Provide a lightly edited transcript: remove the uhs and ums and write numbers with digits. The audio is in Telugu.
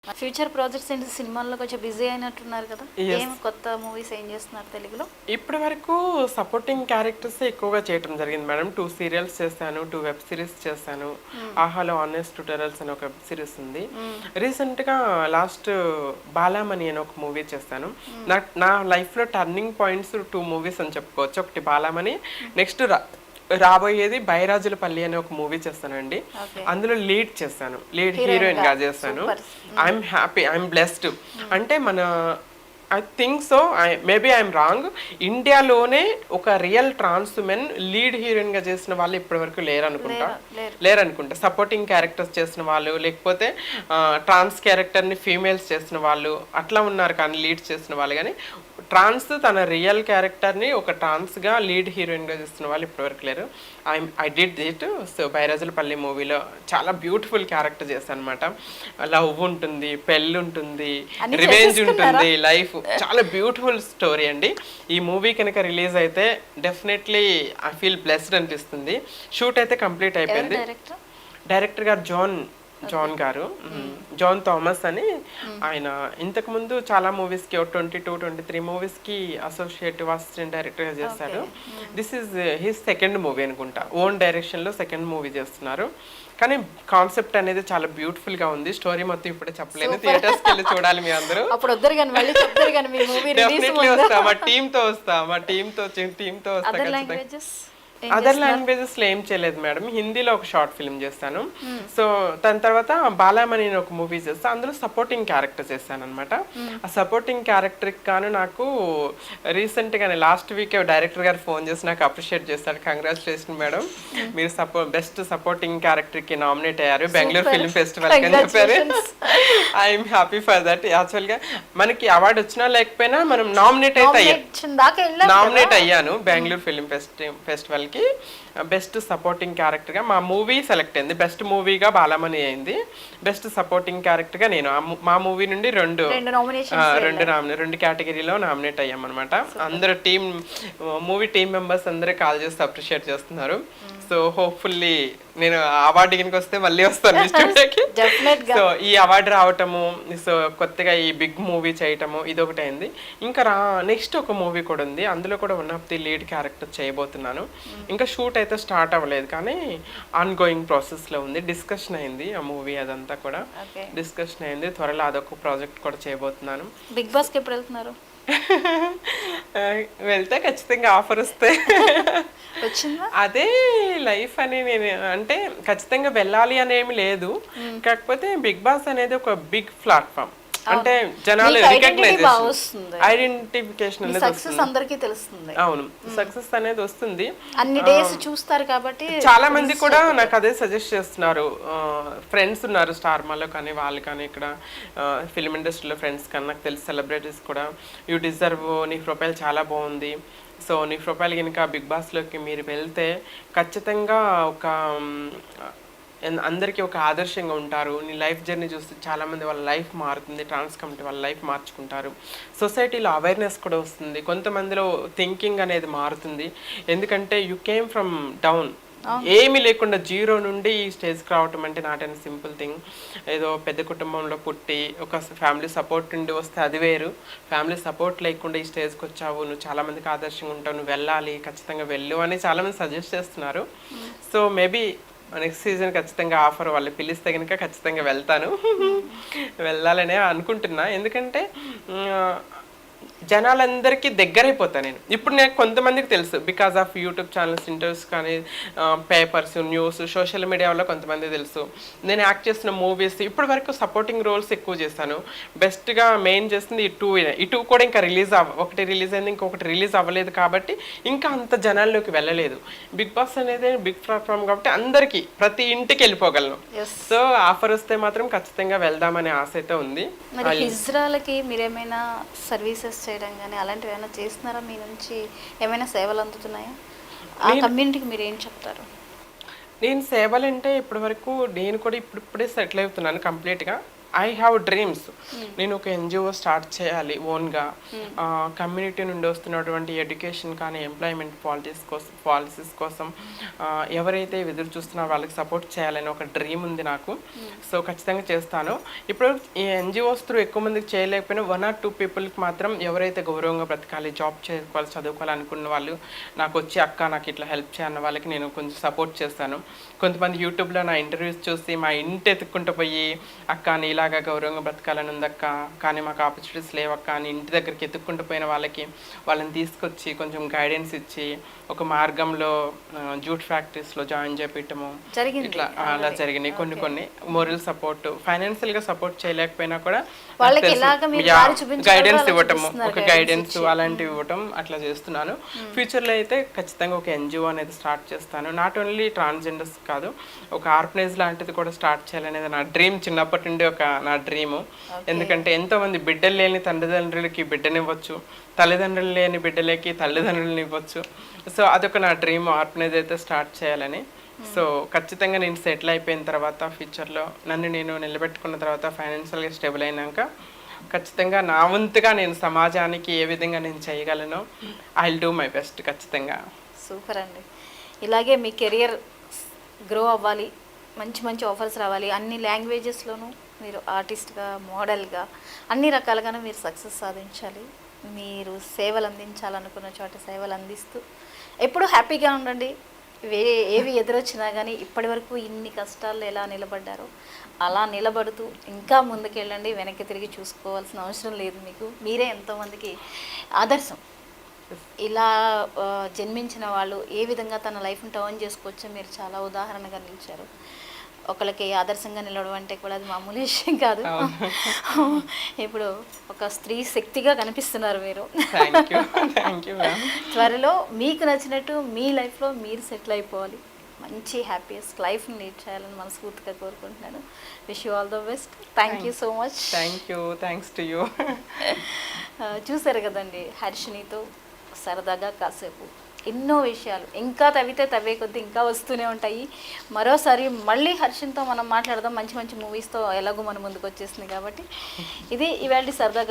ఫ్యూచర్ ప్రాజెక్ట్స్ ఏంటి సినిమాల్లో కొంచెం బిజీ అయినట్టున్నారు కదా? Yes. ఏం కొత్త మూవీస్ ఏం చేస్తున్నారు తెలుగులో? ఇప్పటి వరకు సపోర్టింగ్ క్యారెక్టర్స్ ఎక్కువగా చేయటం జరిగింది మేడం. 2 సీరియల్స్ చేశాను, 2 వెబ్ సిరీస్ చేశాను. ఆహాలో ఆనెస్ట్ ట్యూటోరియల్స్ అని ఒక వెబ్ సిరీస్ ఉంది. రీసెంట్గా లాస్ట్ బాలామణి అని ఒక మూవీ చేశాను. నా లైఫ్లో టర్నింగ్ పాయింట్స్ 2 మూవీస్ అని చెప్పుకోవచ్చు. ఒకటి బాలామణి, నెక్స్ట్ రాబోయేది బైరాజులపల్లి అనే ఒక మూవీ చేస్తానండి. అందులో లీడ్ చేస్తాను, లీడ్ హీరోయిన్ గా చేస్తాను. I'm happy, I'm blessed. అంటే మన I think so, maybe I'm wrong, ఇండియాలోనే ఒక real trans women lead heroine గా చేసిన వాళ్ళు ఇప్పటి వరకు లేరనుకుంటా. సపోర్టింగ్ క్యారెక్టర్స్ చేసిన వాళ్ళు, లేకపోతే ట్రాన్స్ క్యారెక్టర్ని ఫీమేల్స్ చేసిన వాళ్ళు అట్లా ఉన్నారు, కానీ లీడ్ చేసిన వాళ్ళు. కానీ ట్రాన్స్ తన రియల్ క్యారెక్టర్ని ఒక ట్రాన్స్గా లీడ్ హీరోయిన్గా చేస్తున్న వాళ్ళు ఇప్పటివరకు లేరు. I did it. సో బైరాజులపల్లి మూవీలో చాలా బ్యూటిఫుల్ క్యారెక్టర్ చేస్తాను అనమాట. లవ్ ఉంటుంది, పెళ్ళి ఉంటుంది, రివెంజ్ ఉంటుంది, లైఫ్ చాలా బ్యూటిఫుల్ స్టోరీ అండి. ఈ మూవీ కనుక రిలీజ్ అయితే డెఫినెట్లీ ఐ ఫీల్ బ్లెస్డ్ అనిపిస్తుంది. షూట్ అయితే కంప్లీట్ అయిపోయింది. డైరెక్టర్ గారు జాన్ గారు, జాన్ థామస్ అని. ఆయన ఇంతకుముందు చాలా మూవీస్కి 22-23 మూవీస్కి అసోసియేటివ్ అసిస్టెంట్ డైరెక్టర్గా చేశారు. This is his second movie అనుకుంటా. ఓన్ డైరెక్షన్లో సెకండ్ మూవీ చేస్తున్నారు. కానీ కాన్సెప్ట్ అనేది చాలా బ్యూటిఫుల్ గా ఉంది. స్టోరీ మొత్తం ఇప్పుడు చెప్పలేను, థియేటర్స్కి వెళ్ళి చూడాలి మీ అందరూ. డెఫినెట్లీ వస్తా, మా టీంతో వస్తా. అదర్ లాంగ్వేజెస్ లో ఏం చేయలేదు మేడం. హిందీలో ఒక షార్ట్ ఫిల్మ్ చేస్తాను. సో దాని తర్వాత బాలామణి అని ఒక మూవీ చేస్తాను. అందులో సపోర్టింగ్ క్యారెక్టర్ చేస్తాను అనమాట. ఆ సపోర్టింగ్ క్యారెక్టర్కి కాను నాకు రీసెంట్గానే లాస్ట్ వీక్ డైరెక్టర్ గారు ఫోన్ చేసి నాకు అప్రిషియేట్ చేస్తాడు. కంగ్రాచులేషన్ మేడం, మీరు బెస్ట్ సపోర్టింగ్ క్యారెక్టర్కి నామినేట్ అయ్యారు బెంగళూరు ఫిల్మ్ ఫెస్టివల్ అని చెప్పారు. I'm happy for that. యాక్చువల్గా మనకి అవార్డు వచ్చినా లేకపోయినా మనం నామినేట్ అయ్యాను Bengaluru film festival. Best supporting character గా మా మూవీ సెలెక్ట్ అయింది. బెస్ట్ మూవీగా బాలామణి అయింది, బెస్ట్ సపోర్టింగ్ క్యారెక్టర్ గా నేను మా మూవీ నుండి రెండు కేటగిరీలో నామినేట్ అయ్యాం అనమాట. అందరు మూవీ టీమ్ మెంబర్స్ అందరూ కాల్ చేసి అప్రిషియేట్ చేస్తున్నారు. సో హోప్ఫుల్లీ నేను అవార్డు కిందకి వస్తే మళ్ళీ వస్తాను ఈ స్టూడియోకి. సో ఈ అవార్డు రావటము, సో కొత్తగా ఈ బిగ్ మూవీ చేయటము, ఇది ఒకటి అయింది. ఇంకా నెక్స్ట్ ఒక మూవీ కూడా ఉంది, అందులో కూడా one of the lead character చేయబోతున్నాను. ఇంకా షూట్ అయితే స్టార్ట్ అవ్వలేదు, కానీ ఆన్ గోయింగ్ ప్రాసెస్లో ఉంది. డిస్కషన్ అయింది ఆ మూవీ, అదంతా కూడా డిస్కషన్ అయింది. త్వరలో అదొక ప్రాజెక్ట్ కూడా చేయబోతున్నాను. బిగ్ బాస్కి ఎప్పుడు వెళ్తున్నారు? వెళ్తే ఖచ్చితంగా ఆఫర్ వస్తే అదే లైఫ్ అని నేను అంటే ఖచ్చితంగా వెళ్ళాలి అనేమి లేదు. కాకపోతే బిగ్ బాస్ అనేది ఒక బిగ్ ప్లాట్ఫామ్. అంటే జనాలు ఐడెంటిఫికేషన్ అనేది అందరికీ తెలుస్తుంది. అవును, సక్సెస్ అనేది వస్తుంది. అన్ని డేస్ చూస్తారు కాబట్టి చాలా మంది కూడా నాకు అదే సజెస్ట్ చేస్తున్నారు. ఫ్రెండ్స్ ఉన్నారు స్టార్ మాలో కానీ వాళ్ళు కానీ, ఇక్కడ ఫిల్మ్ ఇండస్ట్రీలో ఫ్రెండ్స్ కానీ నాకు తెలిసి సెలబ్రిటీస్ కూడా, యూ డిజర్వ్, నీ ప్రొఫైల్ చాలా బాగుంది, సో నీ ప్రొఫైల్ కనుక బిగ్ బాస్లోకి మీరు వెళ్తే ఖచ్చితంగా ఒక అందరికీ ఒక ఆదర్శంగా ఉంటారు. నీ లైఫ్ జర్నీ చూస్తే చాలామంది వాళ్ళ లైఫ్ మారుతుంది, ట్రాన్స్ కమిటీ వాళ్ళ లైఫ్ మార్చుకుంటారు, సొసైటీలో అవేర్నెస్ కూడా వస్తుంది, కొంతమందిలో థింకింగ్ అనేది మారుతుంది. ఎందుకంటే యూ కేమ్ ఫ్రమ్ డౌన్, ఏమీ లేకుండా జీరో నుండి ఈ స్టేజ్కి రావటం అంటే నాట్ అండ్ సింపుల్ థింగ్. ఏదో పెద్ద కుటుంబంలో పుట్టి ఒక ఫ్యామిలీ సపోర్ట్ నుండి వస్తే అది వేరు. ఫ్యామిలీ సపోర్ట్ లేకుండా ఈ స్టేజ్కి వచ్చావు, నువ్వు చాలామందికి ఆదర్శంగా ఉంటావు, నువ్వు వెళ్ళాలి, ఖచ్చితంగా వెళ్ళు అని చాలామంది సజెస్ట్ చేస్తున్నారు. సో మేబీ నెక్స్ట్ సీజన్ ఖచ్చితంగా ఆఫర్ వాళ్ళు పిలిస్తే కనుక ఖచ్చితంగా వెళ్తాను. వెళ్ళాలనే అనుకుంటున్నా. ఎందుకంటే జనాలందరికీ దగ్గరైపోతాను నేను. ఇప్పుడు నేను కొంతమందికి తెలుసు because of YouTube channels, interviews కానీ, పేపర్స్, న్యూస్, సోషల్ మీడియా వల్ల కొంతమంది తెలుసు. నేను యాక్ట్ చేసిన మూవీస్ ఇప్పటి వరకు సపోర్టింగ్ రోల్స్ ఎక్కువ చేశాను. బెస్ట్గా మెయిన్ చేస్తుంది ఈ టూ కూడా ఇంకా ఒకటి రిలీజ్ అయింది, ఇంకొకటి రిలీజ్ అవ్వలేదు కాబట్టి ఇంకా అంత జనాల్లోకి వెళ్ళలేదు. బిగ్ బాస్ అనేది బిగ్ ప్లాట్ఫామ్ కాబట్టి అందరికీ ప్రతి ఇంటికి వెళ్ళిపోగలను. సో ఆఫర్ వస్తే మాత్రం ఖచ్చితంగా వెళ్దామనే ఆశ అయితే ఉంది. హిజ్రాలకి మీరేమైనా సర్వీసెస్ చేయడం కానీ అలాంటివి ఏమైనా చేస్తున్నారా? మీ నుంచి ఏమైనా సేవలు అందుతున్నాయా? ఆ కమ్యూనిటీకి మీరు ఏం చెప్తారు? నేను సేవలు అంటే ఇప్పటి వరకు నేను కూడా ఇప్పుడిప్పుడే సెటిల్ అవుతున్నాను కంప్లీట్గా. I have dreams. నేను ఒక ఎన్జిఓ స్టార్ట్ చేయాలి ఓన్గా. కమ్యూనిటీ నుండి వస్తున్నటువంటి ఎడ్యుకేషన్ కానీ ఎంప్లాయ్మెంట్ పాలసీస్ కోసం ఎవరైతే ఎదురు చూస్తున్నారో వాళ్ళకి సపోర్ట్ చేయాలని ఒక డ్రీమ్ ఉంది నాకు. సో ఖచ్చితంగా చేస్తాను. ఇప్పుడు ఈ ఎన్జిఓస్ త్రూ ఎక్కువ మందికి చేయలేకపోయినా 1 or 2 పీపుల్కి మాత్రం ఎవరైతే గౌరవంగా బ్రతకాలి, జాబ్ చేసుకోవాలి, చదువుకోవాలి అనుకున్న వాళ్ళు నాకు వచ్చి అక్క నాకు ఇట్లా హెల్ప్ చేయన్న వాళ్ళకి నేను కొంచెం సపోర్ట్ చేస్తాను. కొంతమంది యూట్యూబ్లో నా ఇంటర్వ్యూస్ చూసి మా ఇంటి ఎత్తుక్కుంటూ పోయి అక్క నీలాగా గౌరవంగా బ్రతకాలని ఉందక్క కానీ మాకు ఆపర్చునిటీస్ లేవక్క అని ఇంటి దగ్గరికి ఎత్తుక్కుంటూ పోయిన వాళ్ళని తీసుకొచ్చి కొంచెం గైడెన్స్ ఇచ్చి ఒక మార్గంలో జూట్ ఫ్యాక్టరీస్లో జాయిన్ చేపించటము ఇట్లా అలా జరిగినాయి. కొన్ని మోరల్ సపోర్ట్, ఫైనాన్షియల్గా సపోర్ట్ చేయలేకపోయినా కూడా గైడెన్స్ ఇవ్వటము, ఒక గైడెన్స్ అలాంటివి ఇవ్వటం అట్లా చేస్తున్నాను. ఫ్యూచర్లో అయితే ఖచ్చితంగా ఒక ఎన్జిఓ అనేది స్టార్ట్ చేస్తాను. నాట్ ఓన్లీ ట్రాన్స్జెండర్స్ కాదు, ఒక ఆర్ఫనైజ్ లాంటిది కూడా స్టార్ట్ చేయాలనేది నా డ్రీమ్. చిన్నప్పటి నుండి నా డ్రీము. ఎందుకంటే ఎంతోమంది బిడ్డలు లేని తల్లిదండ్రులకి బిడ్డనివ్వచ్చు, తల్లిదండ్రులు లేని బిడ్డలకి తల్లిదండ్రులని ఇవ్వచ్చు. సో అదొక నా డ్రీమ్, ఆర్ఫనైజ్ అయితే స్టార్ట్ చేయాలని. సో ఖచ్చితంగా నేను సెటిల్ అయిపోయిన తర్వాత ఫ్యూచర్లో నన్ను నేను నిలబెట్టుకున్న తర్వాత ఫైనాన్షియల్గా స్టేబుల్ అయినాక ఖచ్చితంగా నా వంతుగా నేను సమాజానికి ఏ విధంగా నేను చేయగలను I will do my best. ఖచ్చితంగా. సూపర్ అండి. ఇలాగే మీ కెరియర్ గ్రో అవ్వాలి, మంచి మంచి ఆఫర్స్ రావాలి, అన్ని లాంగ్వేజెస్లోనూ మీరు ఆర్టిస్ట్గా, మోడల్గా అన్ని రకాలుగానే మీరు సక్సెస్ సాధించాలి. మీరు సేవలు అందించాలనుకున్న చోట సేవలు అందిస్తూ ఎప్పుడూ హ్యాపీగా ఉండండి. ఏవి ఎదురొచ్చినా కానీ ఇప్పటి వరకు ఇన్ని కష్టాలు ఎలా నిలబడ్డారో అలా నిలబడుతూ ఇంకా ముందుకెళ్ళండి. వెనక్కి తిరిగి చూసుకోవాల్సిన అవసరం లేదు మీకు. మీరే ఎంతోమందికి ఆదర్శం. ఇలా జన్మించిన వాళ్ళు ఏ విధంగా తన లైఫ్ని టర్న్ చేసుకోవచ్చో మీరు చాలా ఉదాహరణగా నిలిచారు. ఒకరికి ఆదర్శంగా నిలవడం అంటే కూడా అది మామూలు విషయం కాదు. ఇప్పుడు ఒక స్త్రీ శక్తిగా కనిపిస్తున్నారు మీరు. త్వరలో మీకు నచ్చినట్టు మీ లైఫ్లో మీరు సెటిల్ అయిపోవాలి, మంచి హ్యాపీయెస్ట్ లైఫ్ని లీడ్ చేయాలని మనస్ఫూర్తిగా కోరుకుంటున్నాను. Wish you all the best. Thank you so much. Thanks to you. చూసారు కదండి, హర్షినితో సరదాగా కాసేపు ఎన్నో విషయాలు ఇంకా తవ్వే కొద్దీ ఇంకా వస్తూనే ఉంటాయి. మరోసారి మళ్ళీ హర్షిన్తో మనం మాట్లాడదాం. మంచి మంచి మూవీస్తో ఎలాగో మన ముందుకు వచ్చేసింది కాబట్టి ఇది ఇవాళ సరదాగా